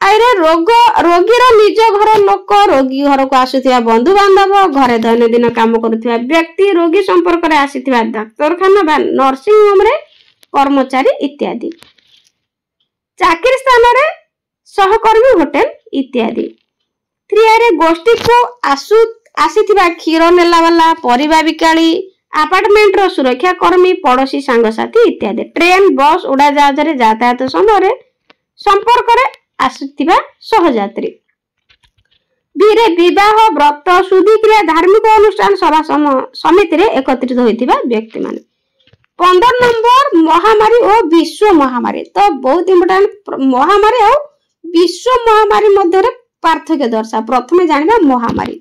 आइरे रोगीर निज घर लोक रोगी घर को आसुथिबा बंधु बांधव घरे दैनंदिन काम करुथिबा व्यक्ति रोगी संपर्क रे आसीथिबा डाक्तरखाना बा नर्सिंग होम रे कर्मचारी इत्यादि चाकरी स्थान रे सहकर्मी होटेल इत्यादि। 3 रे गोष्ठी को आसीथिबा क्षीर नेला वाला परिबा बिकाली अपार्टमेंट रो सुरक्षा कर्मी पड़ोसी सांगसाथी इत्यादि। ट्रेन बस उड़ा जहाज रे यातायात समय रे संपर्क रे आसीथिबा सहयात्री। बीरे विवाह व्रत शुद्धि क्रिया धार्मिक अनुष्ठान सभा समिति रे एकत्रित होइथिबा व्यक्ति माने। 15 नंबर महामारी और विश्व महामारी। तो बहुत इंपोर्टेंट महामारी और विश्व महामारी मध्य रे पार्थक्य दर्शा। प्रथमे जानिबा महामारी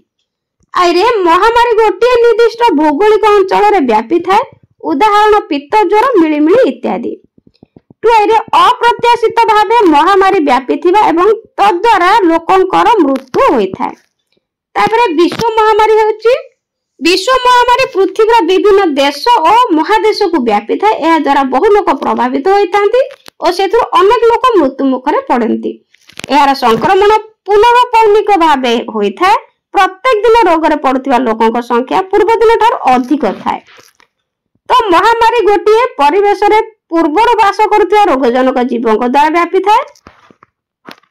आइरे महामारी गोटे निर्दिष्ट भौगोलिक अंचल रे व्यापी थाए उदाहरण पित्त ज्वर मिलिमिली इत्यादि। आइरे अप्रत्याशित भावे महामारी व्यापी थिबा एवं तद्वारा लोकंकर मृत्यु होई थाए। तापरे विश्व महामारी हेउची विश्व महामारी पृथ्वीर विभिन्न देश और महादेश को व्यापी थाए। एहा द्वारा बहु लोक प्रभावित होइतांती और सेथु अनेक लोक मृत्यु मुखरे पड़ती। एहार संक्रमण पुनः पौनिक भावे होई थाए। प्रत्येक दिन रोग रे पड़ुथिबा लोकंक संख्या पूर्व दिन ठार अधिक थाए। तो महामारी गोटिए परिवेश रे पूर्वर बास करुथिबा रोगजनक जीवक द्वारा व्यापी थाए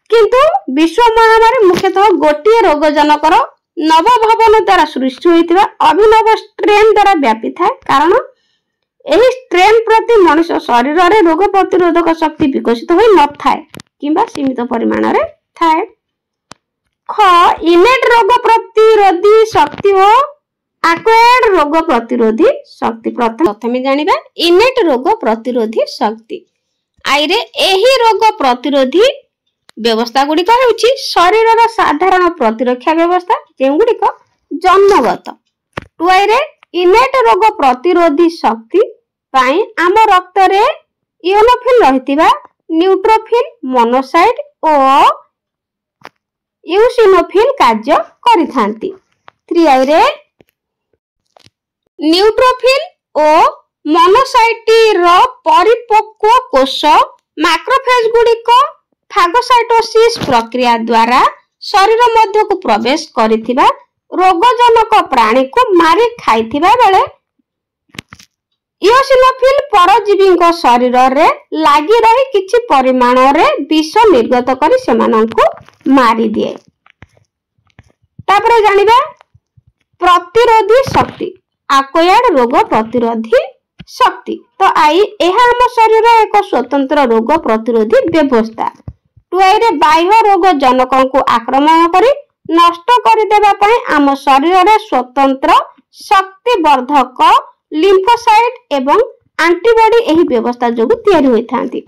किंतु विश्व महामारी मुख्यतः गोटिए रोगजनकर नवभवन द्वारा सृष्टि होइथिबा अभिनव स्ट्रेन द्वारा व्यापी थाए। कारण एही स्ट्रेन प्रति मनुष्य शरीर रे रोग प्रतिरोधक शक्ति विकसित होई न थाए किंबा सीमित परिमाण रे थाए। ख इनेट रोग प्रतिरोधी शक्ति और एक्वायर्ड रोग प्रतिरोधी शक्ति। प्रथमे जानिबा इनेट रोग प्रतिरोधी शक्ति। आइरे एही रोग प्रतिरोधी व्यवस्था गुड़िक हेउछि शरीरर साधारण प्रतिरक्षा व्यवस्था जेगुड़िक जन्मगत। टुआई रे इनेट रोग प्रतिरोधी शक्ति पाई आम रक्त रे इओनोफिल रहितिबा न्यूट्रोफिल, मोनोसाइट और यूसिनोफिल कार्य करिथांती। 3 रे न्यूट्रोफिल और मोनोसाइट रो परिपक्व कोष मैक्रोफेज गुड़िक फागोसाइटोसिस प्रक्रिया द्वारा शरीर मध्य को प्रवेश करिथिबा रोगजनक प्राणी को मारी खाइथिबा बेले इओसिनोफिल परजीवी शरीर रे लागी रही किछि परिमाण रे विष निर्गत करी सेमानंकु मारी दिए। तापर जानिबा प्रतिरोधी शक्ति, आक्वायर्ड रोग प्रतिरोधी शक्ति। तो आई एहा हम शरीर एक स्वतंत्र रोग प्रतिरोधी व्यवस्था। टुआई रे बाह्य रोग जनकों को आक्रमण करी नष्ट कर देबा पई आम शरीर रे स्वतंत्र शक्तिवर्धक लिम्फोसाइट एवं एंटीबॉडी एही व्यवस्था जोगु तयारी होई थांती।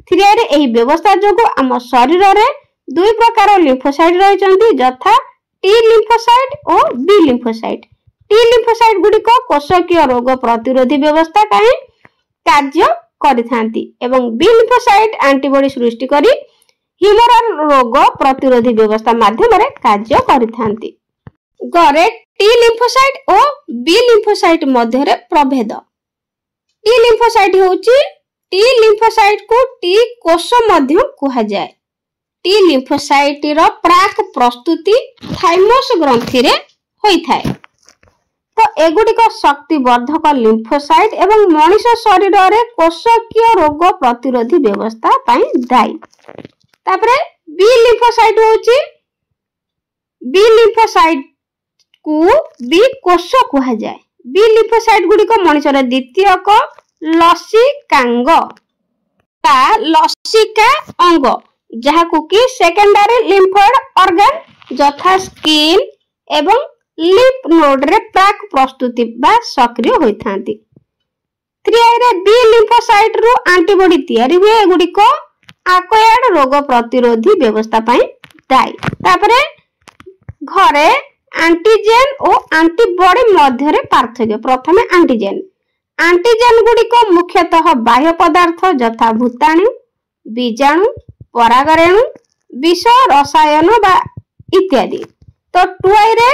3 रे एही व्यवस्था जोगु आम शरीर रे दुई प्रकार लिम्फोसाइट रही चंती, यथा टी लिम्फोसाइट और बी लिम्फोसाइट। टी लिम्फोसाइट गुडी को कोशकीय रोग प्रतिरोधी व्यवस्था पई कार्य करिथांती एवं बी लिम्फोसाइट एंटीबॉडी सृष्टि करी ह्यूमरल रोग प्रतिरोधी व्यवस्था माध्यम रे कार्य करिथांती। गरे टी लिम्फोसाइट और बी लिम्फोसाइट मध्य रे प्रभेद। टी लिम्फोसाइट होची टी लिम्फोसाइट को टी कोष मध्य कुहा जाए। टी लिम्फोसाइट रो प्राक प्रस्तुति थाइमस ग्रंथि रे होई थाए। तो एगुडिक शक्तिवर्धक लिम्फोसाइट एवं मनुष्य शरीर रे कोशकीय रोग प्रतिरोधी व्यवस्था पई दायी। तापरे बी लिम्फोसाइट होची बी लिम्फोसाइट को बी कोष कुहा जाए। बी लिम्फोसाइट गुडिक मनुष्य रे द्वितीयक लसिकांग ता लसिका अंग जहाकु कि सेकेंडरी लिम्फोइड ऑर्गन यथा स्किन एवं लिम्फ नोड रे प्राक प्रस्तुति बा सक्रिय होई थांती। 3 रे बी लिम्फोसाइट रु एंटीबॉडी तयारी हुए गुडिक आक्वायर्ड रोग प्रतिरोधी व्यवस्था पई दायी। तापरे घरे एंटीजेन और एंटीबॉडी मध्य रे पार्थक्य। प्रथमे एंटीजेन गुडिक मुख्यतः बाह्य पदार्थ यथा भूताणु, बीजाणु, परागरेणु, विष रसायन बा इत्यादि। तो 2 रे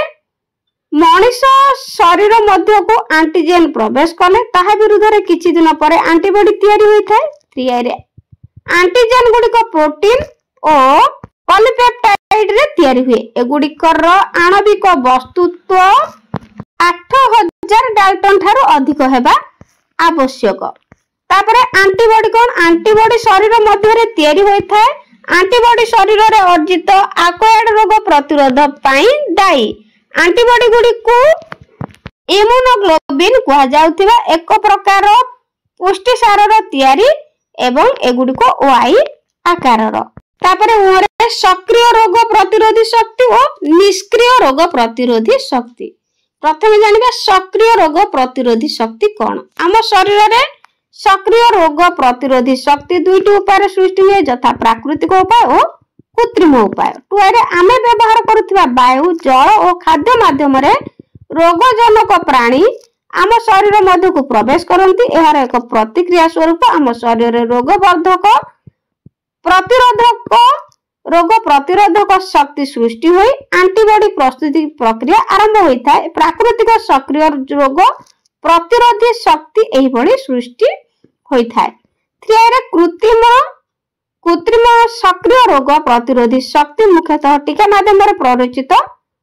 मनुष्य शरीर मध्य को एंटीजेन प्रवेश कले ताहा विरुद्ध रे किछि दिन परे एंटीबॉडी तयारी होई थाए। 3 रे एंटीजेन गुडिक प्रोटीन और पॉलीपेप्टाइड रे तयारी हुए। एगुडिकर आणविक वस्तुत्व 8000 डाल्टन थारु अधिक हेबा आवश्यक। तापरे एंटीबॉडी कोन एंटीबॉडी शरीर मध्य रे तयारी होई थाए। एंटीबॉडी शरीर रे अर्जित आक्वायर्ड रोग प्रतिरोध पई दायी। एंटीबॉडी गुडी को इम्यूनोग्लोबिन कुहा जाउथिबा एक प्रकार पुष्टिसार रो तयारी एवं एगुडी को ओआई आकार रो। तापरे ओरे सक्रिय रोग प्रतिरोधी शक्ति और निष्क्रिय रोग प्रतिरोधी शक्ति। प्रथमे जानिबा सक्रिय रोग प्रतिरोधी शक्ति कोन। आम शरीर रे सक्रिय रोग प्रतिरोधी शक्ति दुईटी उपाय सृष्टि हुए यथा प्राकृतिक उपाय और कृत्रिम उपाय। 2 रे आमे व्यवहार करुथिबा वायु, जल और खाद्य माध्यम रे रोगजनक प्राणी आम शरीर मध्य को प्रवेश करती। एहार एक प्रतिक्रिया स्वरूप आम शरीर रे रोग प्रतिरोधक शक्ति सृष्टि होई एंटीबॉडी प्रस्तुति प्रक्रिया आरंभ होई थाए। प्राकृतिक सक्रिय रोग प्रतिरोधी शक्ति एही बडी सृष्टि होई थाए। 3 रे कृत्रिम सक्रिय रोग प्रतिरोधी शक्ति मुख्यतः टीका माध्यम रे प्ररोचित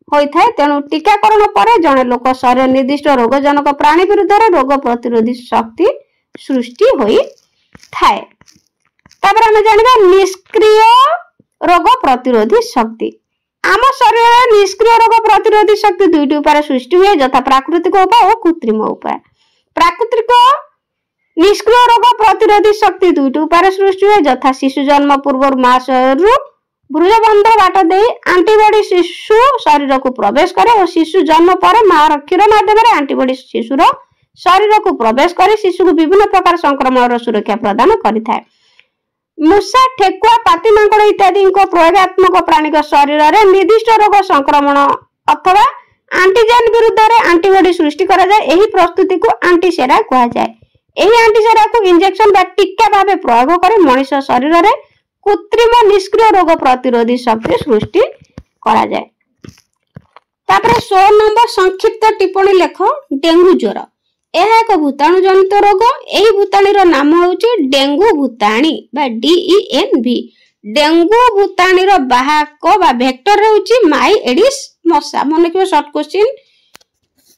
होई थाए। तेणु टीकाकरण पर जने लोक शरीर निर्दिष्ट रोगजनक प्राणी विरुद्ध रे रोग प्रतिरोधी शक्ति सृष्टि होई थाए। तापर हम जानिबा निष्क्रिय रोग प्रतिरोधी शक्ति। आम शरीर रे निष्क्रिय रोग प्रतिरोधी शक्ति दुईटी उपाय सृष्टि हुए यथा प्राकृतिक उपाय और कृत्रिम उपाय। प्राकृतिक निष्क्रिय रोग प्रतिरोधी शक्ति दुईटी उपाय सृष्टि हुए यथा शिशु जन्म पूर्व मां शरीर भ्रूणबंध बाट दे एंटीबॉडी शिशु शरीर को प्रवेश करे और शिशु जन्म पर मां क्षीर माध्यम रे एंटीबॉडी शिशुर शरीर को प्रवेश करे शिशु को विभिन्न प्रकार संक्रमण सुरक्षा प्रदान करिथाए। मूषा ठेकुआ पाती मांकड़ इत्यादि प्रयोगात्मक प्राणिक शरीर में निर्दिष्ट रोग संक्रमण अथवा आंटीजेन विरुद्ध में आंटीबॉडी सृष्टि करा जाए। एही प्रस्तुति को आंटीसेरा कहा जाए। एही आंटीसेरा को इंजेक्शन बा टीका भाव प्रयोग कर मनुष्य शरीर में कृत्रिम निष्क्रिय रोग प्रतिरोधी शक्ति सृष्टि करा जाए। तापर 16 नंबर संक्षिप्त टिप्पणी लेख डेंगू ज्वर। यह एक भूताणु जनित रोग। एही भूताणुर नाम होउची डेंगू भूताणी बा DENV। डेंगू भूताणुर वाहक बा वेक्टर होउची माई एडिस मशा। मन रखियो शॉर्ट क्वेश्चन।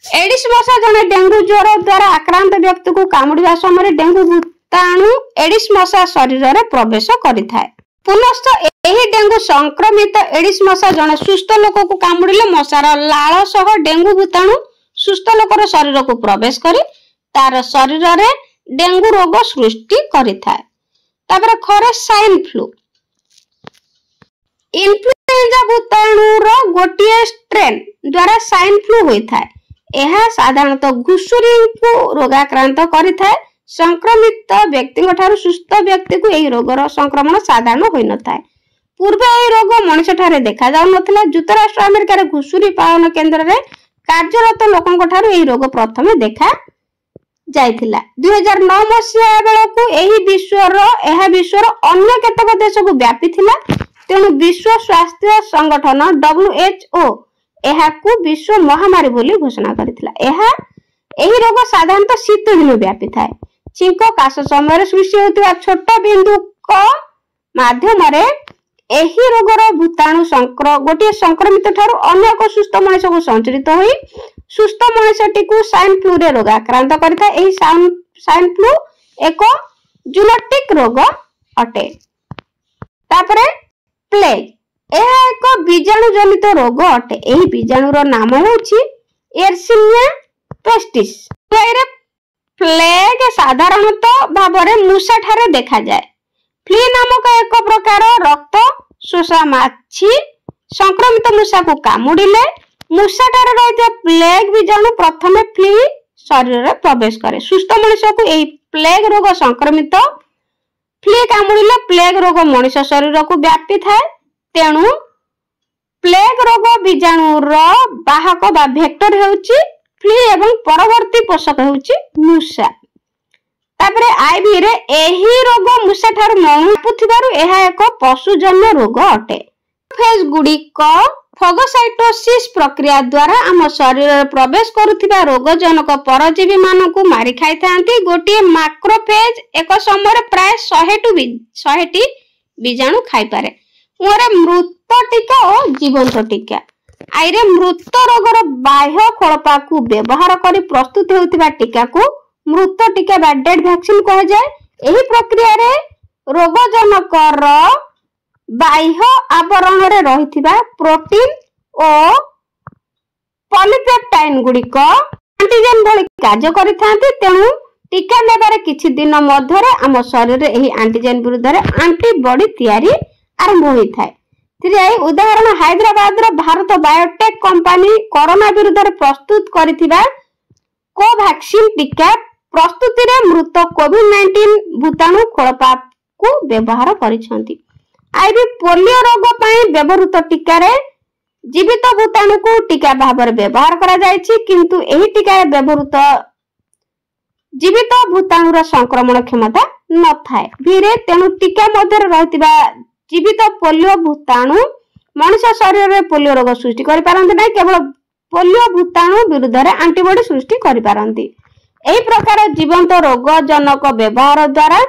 एडिस मशा जने डेंगू ज्वर द्वारा आक्रांत व्यक्ति को कामुड़िबा समय डेंगू भूताणु एडिस मशा शरीर में प्रवेश करिथाय। पुनश्च एही डेंगू संक्रमित एडिस मशा जने सुस्थ लोक को कामुड़िले मशार लाळ सह डेंगू भूताणु सुस्थ लोकर शरीर को प्रवेश करी तार शरीर में डेंगू रोग सृष्टि करिथाय। तापर खरे स्वाइन फ्लू। इन्फ्लुएंजा भूताणुर गोटिए स्ट्रेन द्वारा स्वाइन फ्लू होइथाय। यह साधारणतः घुषुरी को रोगाक्रांत करिथाय। संक्रमित व्यक्ति ठारू सुस्थ व्यक्ति को यही रोगर संक्रमण साधारण होई नथाय। पूर्व यही रोग मनुष्य ठारे देखा जाउ नथिला। युक्तराष्ट्र अमेरिका रे घुषुरी पालन केंद्र रे कार्यरत लोकन ठारू यही रोग प्रथमे देखा जाइथिला। 2009 मसिया बेलकु यह विश्वर अन्य केतक देश को व्यापी थिला। तेणु विश्व स्वास्थ्य संगठन WHO एहाकु विश्व महामारी बोली घोषणा करिथिला। एही रोग साधारणतः शीत दिन व्यापी थाए। छींक काश समय सृष्टि होतिबा छोट बिंदु को माध्यम रे एही रोगर भूताणु गोटे संक्रमित ठारू अन्य एक सुस्थ मनुष्य को संचरित होई सुस्थ मनुष्यटी को स्वाइन फ्लू रे रोग आक्रांत करिथा। एही स्वाइन फ्लू एक जूनोटिक रोग अटे। तापरे प्लेग। यह एक बीजाणु जनित रोग अटे। एही बीजाणुर नाम होउची एर्सिनिया पेस्टिस। प्लेग साधारणतः भाବରେ मूषा ठारे देखा जाए। फ्ली नामक एक प्रकार रक्त शोषा माछी संक्रमित मूषा को कामुड़िले मूषा ठारे रहित प्लेग बीजाणु प्रथमे फ्ली शरीर में प्रवेश करे। सुस्थ मनुष्य को यही प्लेग रोग संक्रमित फ्ली कामुड़िले प्लेग रोग मनुष्य शरीर को व्यापी थाए। तेणु प्लेग रोग बीजाणुर वाहक बा वेक्टर हेउची फ्ली एवं परवर्ती पोषक हेउची मूषा। तापरे आईवी रे एही रोग मूषा ठार मणुपुथिबारु एहा एक पशुजन्य रोग अटे। फेज गुडिक फगोसाइटोसिस प्रक्रिया द्वारा आम शरीर में प्रवेश करुथिबा रोगजनक परजीवी मानकु मारि खाइथांती। गोटे मैक्रोफेज एक समय प्राय 100 टी बीजाणु खाइ पारे। मोरे मृत टीका और जीवंत टीका। आइरे मृत रोगर बाह्य खळपा को व्यवहार करी प्रस्तुत हेउथिबा टीका को मृत टीका बा डेड वैक्सीन कहा जाए। एही प्रक्रिया रे रोगजनकर बाह्य आवरण रे रहिथिबा प्रोटीन और पॉलीपेप्टाइड गुडिक एंटीजन भली कार्य करिथांती। तेणु टीका नेबारे किछि दिन मध्यरे आम शरीर रे एही एंटीजन विरुद्ध रे एंटीबॉडी तयारी आरंभ होइथाय। उदाहरण Hyderabad Bharat biotech company corona विरुद्ध प्रस्तुत करिथिबा कोवैक्सीन टीका प्रस्तुति रे मृत कोविड-19 भूताणु खोलपा को व्यवहार करिसंती। आईवी पोलियो रोग पई व्यवहृत टीका रे जीवित भूताणु को टीका भाबर व्यवहार करा जायछि। किंतु एही टीका रे व्यवहृत जीवित भूताणुर संक्रमण क्षमता न थाए धीरे। तेणु टीका मध्य रहितिबा जीवित पोलियो भूताणु मनुष्य शरीर में पोलियो रोग सृष्टि करि पारंती नै। केवल पोलियो भूताणु विरुद्ध रे एंटीबॉडी सृष्टि करि पारंती। एही प्रकार जीवंत रोग जनक व्यवहार द्वारा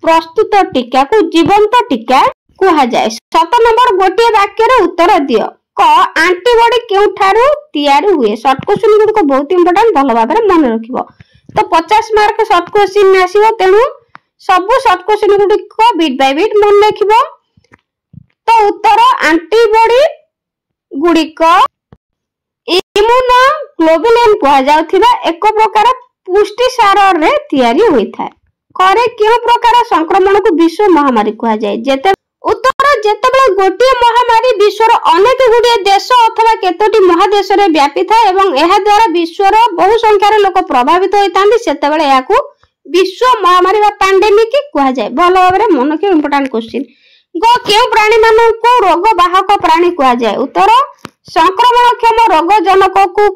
प्रस्तुत टीका को जीवंत टीका कहा जाए। 7 नंबर गोटे वाक्य रे उत्तर दियो। क एंटीबॉडी केउठारु तयारी हुए। शॉर्ट क्वेश्चन गुड को बहुत इंपोर्टेंट भलो भाबरे मन रखिबो। तो 50 मार्क शॉर्ट क्वेश्चन आसीबो। तेनु सब शॉर्ट क्वेश्चन गुड को बिट बाय बिट मन रखिबो। तो उत्तर एंटीबॉडी गुडिक इम्यूनोग्लोबुलिन कहा जाउथिबा एक प्रकार पुष्टि सार रे तयारी होइथाय। करे केउ प्रकार संक्रमण को विश्व महामारी कहा जाय। जेतेबेले गोटे महामारी विश्वर अनेक गुडिए देश अथवा केतोटी महादेश रे व्यापी थाए एवं एहा द्वारा विश्वर बहु संख्यार लोक प्रभावित होइतांती सेतेबेले याकू विश्व महामारी बा पैंडेमिक कुआ जाए भल भाव मन रखियो इंपोर्टेंट क्वेश्चन ग केउ प्राणी मानक रोग वाहक प्राणी कुआ जाए उत्तर संक्रमणक्षम रोग जनक को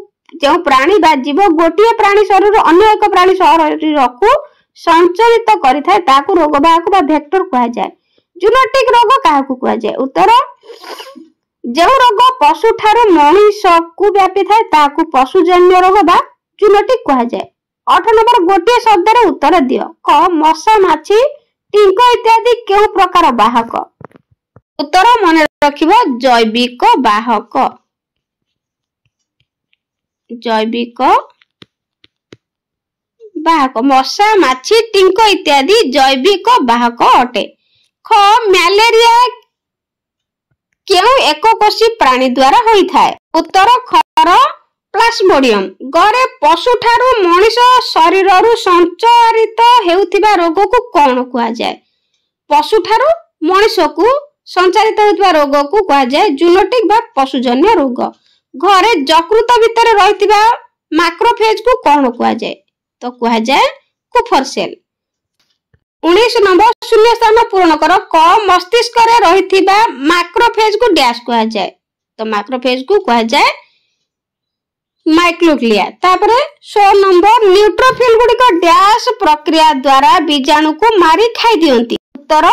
जो प्राणी बा जीव गोटे प्राणी शरीर अन्य एक प्राणी शरीर को संचरित करिथाय ताकू रोग वाहक बा वेक्टर कुआ जाए जूनोटिक रोग काहाकू कुआ जाए उत्तर जो रोग पशु ठारो मनुष्य को व्यापी थाए ताकू पशुजन्य रोग बा जूनोटिक कुआ जाए 8 नंबर गोटे शब्द रे उत्तर दियो क मशा माछी टिंक इत्यादि केउ प्रकार वाहक उत्तर मन रखिबो जैविक वाहक जैविक वाहक मशा माछी टिंक इत्यादि जैविक वाहक अटे ख मलेरिया केउ एककोषी प्राणी द्वारा होई थाए उत्तर खर प्लाज्मोडियम गरे पशु ठारू मनुष्य शरीर रु संचारित हेउथिबा रोग को कोन कुआ जाए पशु ठारू मनुष्य को संचारित हेउथिबा रोग को कुआ जाए जूनोटिक बा पशुजन्य रोग घरे यकृत भितर रहिथिबा मैक्रोफेज को कोन कुआ जाए तो कुआ जाए कुफर सेल 19 नंबर शून्य स्थान पूर्ण कर क मस्तिष्क रे रहिथिबा मैक्रोफेज को डैश कुआ जाए तो मैक्रोफेज को कुआ जाए माइक्रोग्लिया तापरे 16 नंबर न्यूट्रोफिल गुडी को डैश प्रक्रिया द्वारा बीजाणु को मारी खाई दियंती उत्तर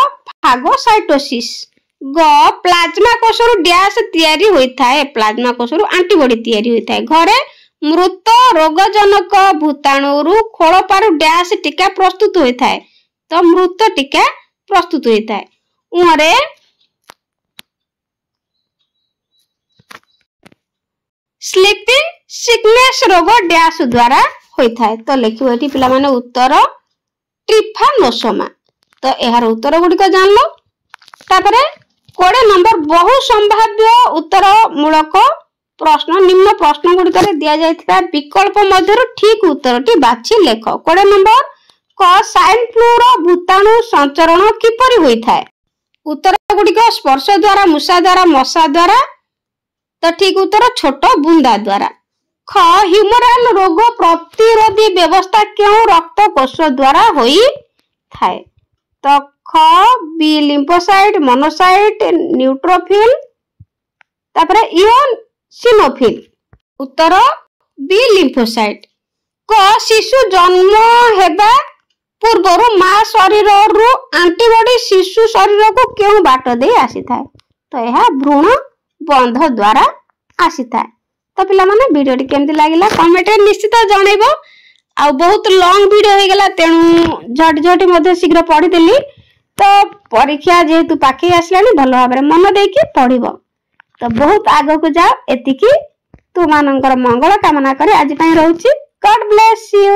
फागोसाइटोसिस ग प्लाज्मा कोषरु डैश तयारी होई थाए प्लाज्मा कोषरु एंटीबॉडी तयारी होई थाए घरे मृत रोगजनक भूताणुरु खोळपारु डैश टीका प्रस्तुत होई थाए तो मृत टीका प्रस्तुत होई थाए उहरे स्लीपिंग सिकनेस रोग डैश द्वारा होई थाए तो लिखिबो एठी पिला माने उत्तर ट्रिफानोसोमा तो एहार उत्तर गुडी को जानलो तापरे 20 नंबर बहु संभाव्य उत्तर मूलक प्रश्न निम्न प्रश्न गुडी करे दिया जायथिबा विकल्प मध्यरु ठीक उत्तरटी बाछि लेख 20 नंबर क स्वाइन फ्लू रो भूताणु संचरण किपरि होई थाए उत्तर गुडी को स्पर्श द्वारा मुसा द्वारा मशा द्वारा तो ठीक उत्तर छोट बुंदा द्वारा ख ह्यूमरल रोग प्रतिरोधी व्यवस्था क्यों रक्त कोष द्वारा होई थाए तो ख बी लिम्फोसाइट मोनोसाइट न्यूट्रोफिल तापरे इओसिनोफिल उत्तर बी लिम्फोसाइट क शिशु जन्म हेबा पूर्वरु मां शरीर रु एंटीबॉडी शिशु शरीर को क्यों बाट दे आसी थाए तो यह भ्रूण बंध द्वारा आसी थाए तो पिला माने वीडियो टी केमति लागिला कमेंट रे निश्चित जणैबो आ बहुत लॉन्ग वीडियो हे गेला तेनु झट झट मध्ये शीघ्र पढि देली तो परीक्षा जेहेतु पाखे आसलानी भल भाव मन देकी पढ़िबो तो बहुत आग को जाओ एतिकी तु मानकर मंगल कामना करे आज पई रहउची गॉड ब्लेस यू।